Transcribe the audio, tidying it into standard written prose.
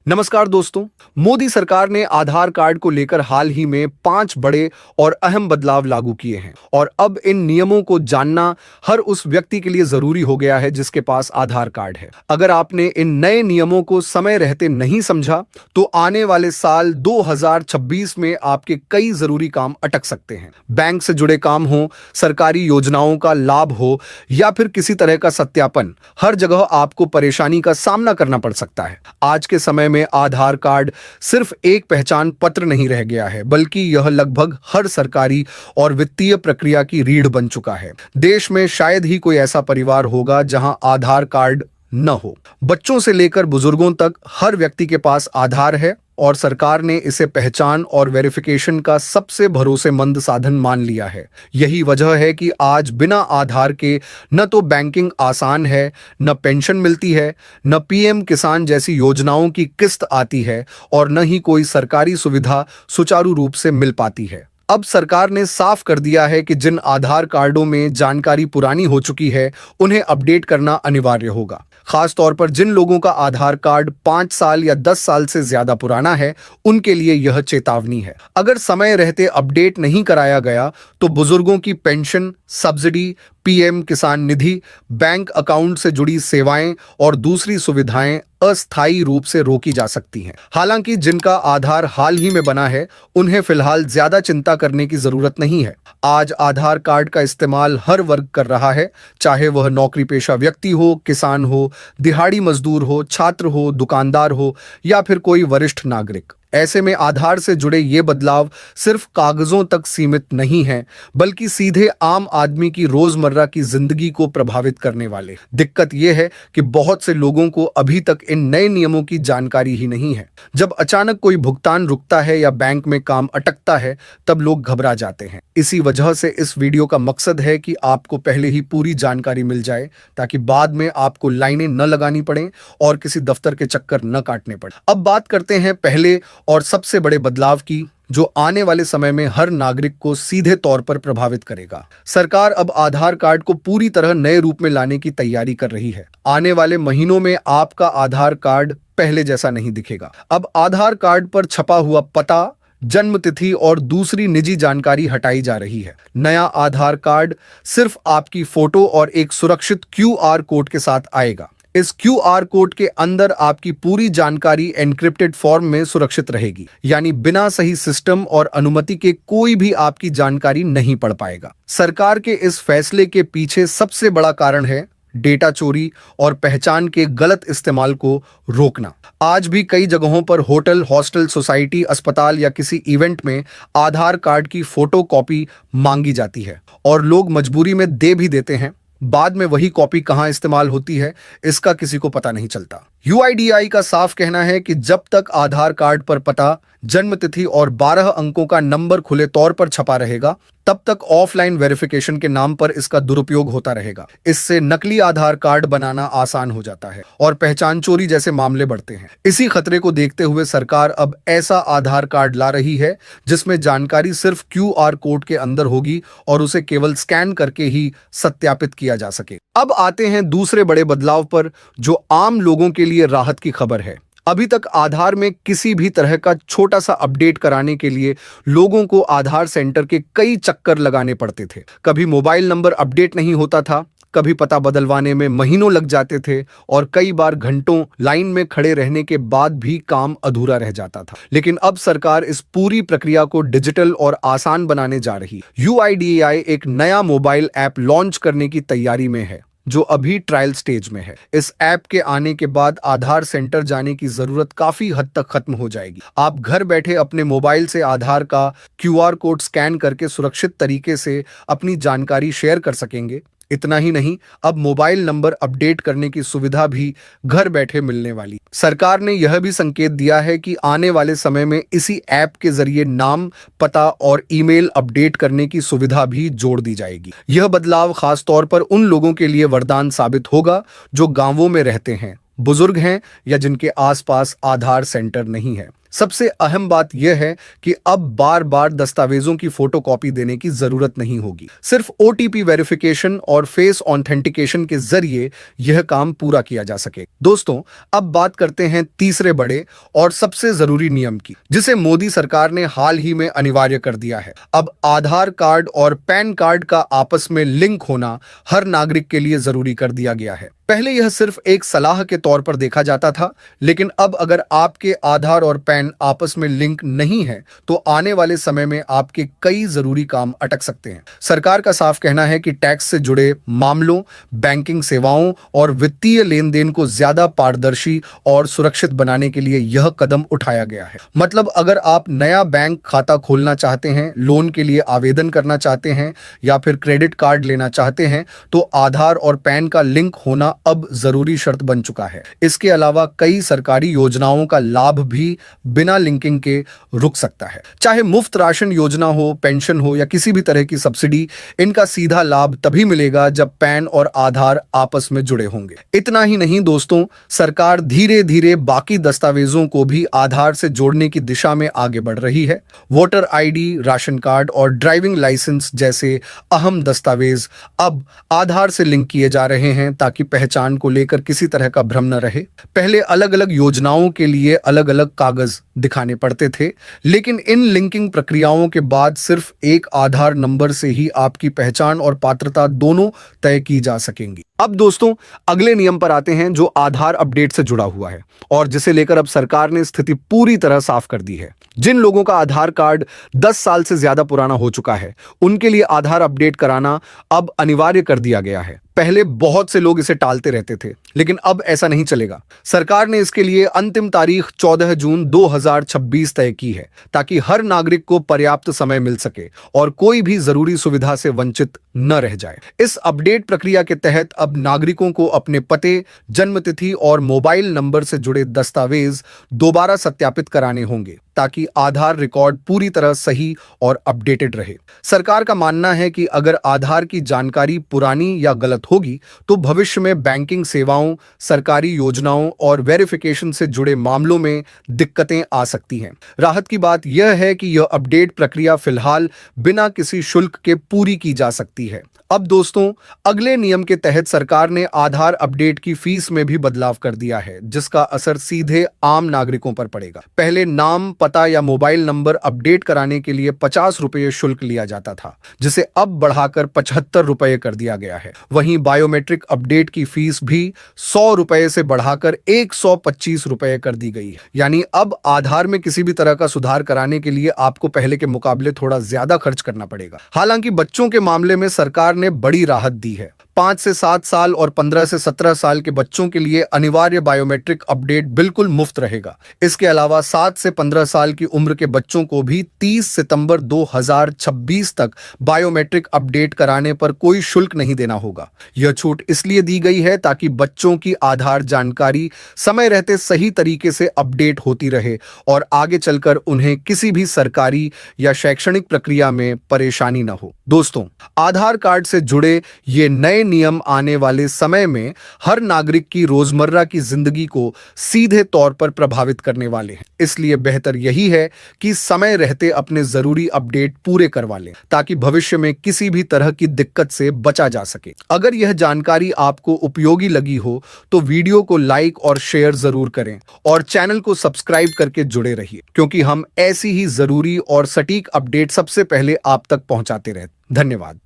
नमस्कार दोस्तों। मोदी सरकार ने आधार कार्ड को लेकर हाल ही में 5 बड़े और अहम बदलाव लागू किए हैं और अब इन नियमों को जानना हर उस व्यक्ति के लिए जरूरी हो गया है जिसके पास आधार कार्ड है। अगर आपने इन नए नियमों को समय रहते नहीं समझा तो आने वाले साल 2026 में आपके कई जरूरी काम अटक सकते हैं। बैंक से जुड़े काम हो, सरकारी योजनाओं का लाभ हो या फिर किसी तरह का सत्यापन, हर जगह आपको परेशानी का सामना करना पड़ सकता है। आज के समय में आधार कार्ड सिर्फ एक पहचान पत्र नहीं रह गया है, बल्कि यह लगभग हर सरकारी और वित्तीय प्रक्रिया की रीढ़ बन चुका है। देश में शायद ही कोई ऐसा परिवार होगा जहां आधार कार्ड न हो। बच्चों से लेकर बुजुर्गों तक हर व्यक्ति के पास आधार है और सरकार ने इसे पहचान और वेरिफिकेशन का सबसे भरोसेमंद साधन मान लिया है। यही वजह है कि आज बिना आधार के न तो बैंकिंग आसान है, न पेंशन मिलती है, न पीएम किसान जैसी योजनाओं की किस्त आती है और न ही कोई सरकारी सुविधा सुचारू रूप से मिल पाती है। अब सरकार ने साफ कर दिया है कि जिन आधार कार्डों में जानकारी पुरानी हो चुकी है, उन्हें अपडेट करना अनिवार्य होगा। खास तौर पर जिन लोगों का आधार कार्ड 5 साल या 10 साल से ज्यादा पुराना है, उनके लिए यह चेतावनी है। अगर समय रहते अपडेट नहीं कराया गया तो बुजुर्गों की पेंशन, सब्सिडी, पीएम किसान निधि, बैंक अकाउंट से जुड़ी सेवाएं और दूसरी सुविधाएं अस्थायी रूप से रोकी जा सकती हैं। हालांकि जिनका आधार हाल ही में बना है, उन्हें फिलहाल ज्यादा चिंता करने की जरूरत नहीं है। आज आधार कार्ड का इस्तेमाल हर वर्ग कर रहा है, चाहे वह नौकरी पेशा व्यक्ति हो, किसान हो, दिहाड़ी मजदूर हो, छात्र हो, दुकानदार हो या फिर कोई वरिष्ठ नागरिक। ऐसे में आधार से जुड़े ये बदलाव सिर्फ कागजों तक सीमित नहीं हैं, बल्कि सीधे आम आदमी की रोजमर्रा की जिंदगी को प्रभावित करने वाले। दिक्कत यह है कि बहुत से लोगों को अभी तक इन नए नियमों की जानकारी ही नहीं है। जब अचानक कोई भुगतान रुकता है या बैंक में काम अटकता है, तब लोग घबरा जाते हैं। इसी वजह से इस वीडियो का मकसद है कि आपको पहले ही पूरी जानकारी मिल जाए, ताकि बाद में आपको लाइनें न लगानी पड़े और किसी दफ्तर के चक्कर न काटने पड़े। अब बात करते हैं पहले और सबसे बड़े बदलाव की, जो आने वाले समय में हर नागरिक को सीधे तौर पर प्रभावित करेगा। सरकार अब आधार कार्ड को पूरी तरह नए रूप में लाने की तैयारी कर रही है। आने वाले महीनों में आपका आधार कार्ड पहले जैसा नहीं दिखेगा। अब आधार कार्ड पर छपा हुआ पता, जन्म तिथि और दूसरी निजी जानकारी हटाई जा रही है। नया आधार कार्ड सिर्फ आपकी फोटो और एक सुरक्षित क्यूआर कोड के साथ आएगा। इस क्यूआर कोड के अंदर आपकी पूरी जानकारी एन्क्रिप्टेड फॉर्म में सुरक्षित रहेगी, यानी बिना सही सिस्टम और अनुमति के कोई भी आपकी जानकारी नहीं पढ़ पाएगा। सरकार के इस फैसले के पीछे सबसे बड़ा कारण है डेटा चोरी और पहचान के गलत इस्तेमाल को रोकना। आज भी कई जगहों पर होटल, हॉस्टल, सोसाइटी, अस्पताल या किसी इवेंट में आधार कार्ड की फोटो कॉपी मांगी जाती है और लोग मजबूरी में दे भी देते हैं। बाद में वही कॉपी कहां इस्तेमाल होती है, इसका किसी को पता नहीं चलता। यूआईडीआई का साफ कहना है कि जब तक आधार कार्ड पर पता, जन्म तिथि और 12 अंकों का नंबर खुले तौर पर छपा रहेगा, तब तक ऑफलाइन वेरिफिकेशन के नाम पर इसका दुरुपयोग होता रहेगा। इससे नकली आधार कार्ड बनाना आसान हो जाता है और पहचान चोरी जैसे मामले बढ़ते हैं। इसी खतरे को देखते हुए सरकार अब ऐसा आधार कार्ड ला रही है जिसमें जानकारी सिर्फ क्यूआर कोड के अंदर होगी और उसे केवल स्कैन करके ही सत्यापित किया जा सके। अब आते हैं दूसरे बड़े बदलाव पर, जो आम लोगों के लिए राहत की खबर है। अभी तक आधार में किसी भी तरह का छोटा सा अपडेट कराने के लिए लोगों को आधार सेंटर के कई चक्कर लगाने पड़ते थे। कभी मोबाइल नंबर अपडेट नहीं होता था, कभी पता बदलवाने में महीनों लग जाते थे और कई बार घंटों लाइन में खड़े रहने के बाद भी काम अधूरा रह जाता था। लेकिन अब सरकार इस पूरी प्रक्रिया को डिजिटल और आसान बनाने जा रही है। यूआईडीएआई एक नया मोबाइल ऐप लॉन्च करने की तैयारी में है, जो अभी ट्रायल स्टेज में है। इस ऐप के आने के बाद आधार सेंटर जाने की जरूरत काफी हद तक खत्म हो जाएगी। आप घर बैठे अपने मोबाइल से आधार का क्यूआर कोड स्कैन करके सुरक्षित तरीके से अपनी जानकारी शेयर कर सकेंगे। इतना ही नहीं, अब मोबाइल नंबर अपडेट करने की सुविधा भी घर बैठे मिलने वाली। सरकार ने यह भी संकेत दिया है कि आने वाले समय में इसी ऐप के जरिए नाम, पता और ईमेल अपडेट करने की सुविधा भी जोड़ दी जाएगी। यह बदलाव खास तौर पर उन लोगों के लिए वरदान साबित होगा जो गांवों में रहते हैं, बुजुर्ग हैं या जिनके आसपास आधार सेंटर नहीं है। सबसे अहम बात यह है कि अब बार बार दस्तावेजों की फोटोकॉपी देने की जरूरत नहीं होगी। सिर्फ ओटीपी वेरिफिकेशन और फेस ऑथेंटिकेशन के जरिए यह काम पूरा किया जा सके। दोस्तों, अब बात करते हैं तीसरे बड़े और सबसे जरूरी नियम की, जिसे मोदी सरकार ने हाल ही में अनिवार्य कर दिया है। अब आधार कार्ड और पैन कार्ड का आपस में लिंक होना हर नागरिक के लिए जरूरी कर दिया गया है। पहले यह सिर्फ एक सलाह के तौर पर देखा जाता था, लेकिन अब अगर आपके आधार और पैन आपस में लिंक नहीं है तो आने वाले समय में आपके कई जरूरी काम अटक सकते हैं। सरकार का साफ कहना है कि टैक्स से जुड़े मामलों, बैंकिंग सेवाओं और वित्तीय लेन देन को ज्यादा पारदर्शी और सुरक्षित बनाने के लिए यह कदम उठाया गया है। मतलब अगर आप नया बैंक खाता खोलना चाहते हैं, लोन के लिए आवेदन करना चाहते हैं या फिर क्रेडिट कार्ड लेना चाहते हैं, तो आधार और पैन का लिंक होना अब जरूरी शर्त बन चुका है। इसके अलावा कई सरकारी योजनाओं का लाभ भी बिना लिंकिंग के रुक सकता है। चाहे मुफ्त राशन योजना हो, पेंशन हो या किसी भी तरह की सब्सिडी, इनका सीधा लाभ तभी मिलेगा जब पैन और आधार आपस में जुड़े होंगे। इतना ही नहीं दोस्तों, सरकार धीरे धीरे बाकी दस्तावेजों को भी आधार से जोड़ने की दिशा में आगे बढ़ रही है। वोटर आईडी, राशन कार्ड और ड्राइविंग लाइसेंस जैसे अहम दस्तावेज अब आधार से लिंक किए जा रहे हैं ताकि पहचान को लेकर किसी तरह का भ्रम न रहे। पहले अलग अलग योजनाओं के लिए अलग अलग कागज दिखाने पड़ते थे, लेकिन इन लिंकिंग प्रक्रियाओं के बाद सिर्फ एक आधार नंबर से ही आपकी पहचान और पात्रता दोनों तय की जा सकेंगी। अब दोस्तों, अगले नियम पर आते हैं जो आधार अपडेट से जुड़ा हुआ है और जिसे लेकर अब सरकार ने स्थिति पूरी तरह साफ कर दी है। जिन लोगों का आधार कार्ड 10 साल से ज्यादा पुराना हो चुका है, उनके लिए आधार अपडेट कराना अब अनिवार्य कर दिया गया है। पहले बहुत से लोग इसे टालते रहते थे, लेकिन अब ऐसा नहीं चलेगा। सरकार ने इसके लिए अंतिम तारीख 14 जून 2026 तय की है ताकि हर नागरिक को पर्याप्त समय मिल सके और कोई भी जरूरी सुविधा से वंचित न रह जाए। इस अपडेट प्रक्रिया के तहत अब नागरिकों को अपने पते, जन्मतिथि और मोबाइल नंबर से जुड़े दस्तावेज दोबारा सत्यापित कराने होंगे ताकि आधार रिकॉर्ड पूरी तरह सही और अपडेटेड रहे। सरकार का मानना है कि अगर आधार की जानकारी पुरानी या गलत होगी तो भविष्य में बैंकिंग सेवाओं, सरकारी योजनाओं और वेरिफिकेशन से जुड़े मामलों में दिक्कतें आ सकती हैं। राहत की बात यह है कि यह अपडेट प्रक्रिया फिलहाल बिना किसी शुल्क के पूरी की जा सकती है। अब दोस्तों, अगले नियम के तहत सरकार ने आधार अपडेट की फीस में भी बदलाव कर दिया है, जिसका असर सीधे आम नागरिकों पर पड़ेगा। पहले नाम, पता या मोबाइल नंबर अपडेट कराने के लिए 50 रुपये शुल्क लिया जाता था, जिसे अब बढ़ाकर 75 रुपये कर दिया गया है। वहीं बायोमेट्रिक अपडेट की फीस भी 100 रुपये से बढ़ाकर 125 रुपये कर दी गई है। यानी अब आधार में किसी भी तरह का सुधार कराने के लिए आपको पहले के मुकाबले थोड़ा ज्यादा खर्च करना पड़ेगा। हालांकि बच्चों के मामले में सरकार ने बड़ी राहत दी है। 5 से 7 साल और 15 से 17 साल के बच्चों के लिए अनिवार्य बायोमेट्रिक अपडेट बिल्कुल मुफ्त रहेगा। इसके अलावा 7 से 15 साल की उम्र के बच्चों को भी 30 सितंबर 2026 तक बायोमेट्रिक अपडेट कराने पर कोई शुल्क नहीं देना होगा। यह छूट इसलिए दी गई है ताकि बच्चों की आधार जानकारी समय रहते सही तरीके से अपडेट होती रहे और आगे चलकर उन्हें किसी भी सरकारी या शैक्षणिक प्रक्रिया में परेशानी न हो। दोस्तों, आधार कार्ड से जुड़े ये नए नियम आने वाले समय में हर नागरिक की रोजमर्रा की जिंदगी को सीधे तौर पर प्रभावित करने वाले हैं। इसलिए बेहतर यही है कि समय रहते अपने जरूरी अपडेट पूरे करवा लें ताकि भविष्य में किसी भी तरह की दिक्कत से बचा जा सके। अगर यह जानकारी आपको उपयोगी लगी हो तो वीडियो को लाइक और शेयर जरूर करें और चैनल को सब्सक्राइब करके जुड़े रहिए, क्योंकि हम ऐसी ही जरूरी और सटीक अपडेट सबसे पहले आप तक पहुंचाते रहते हैं। धन्यवाद।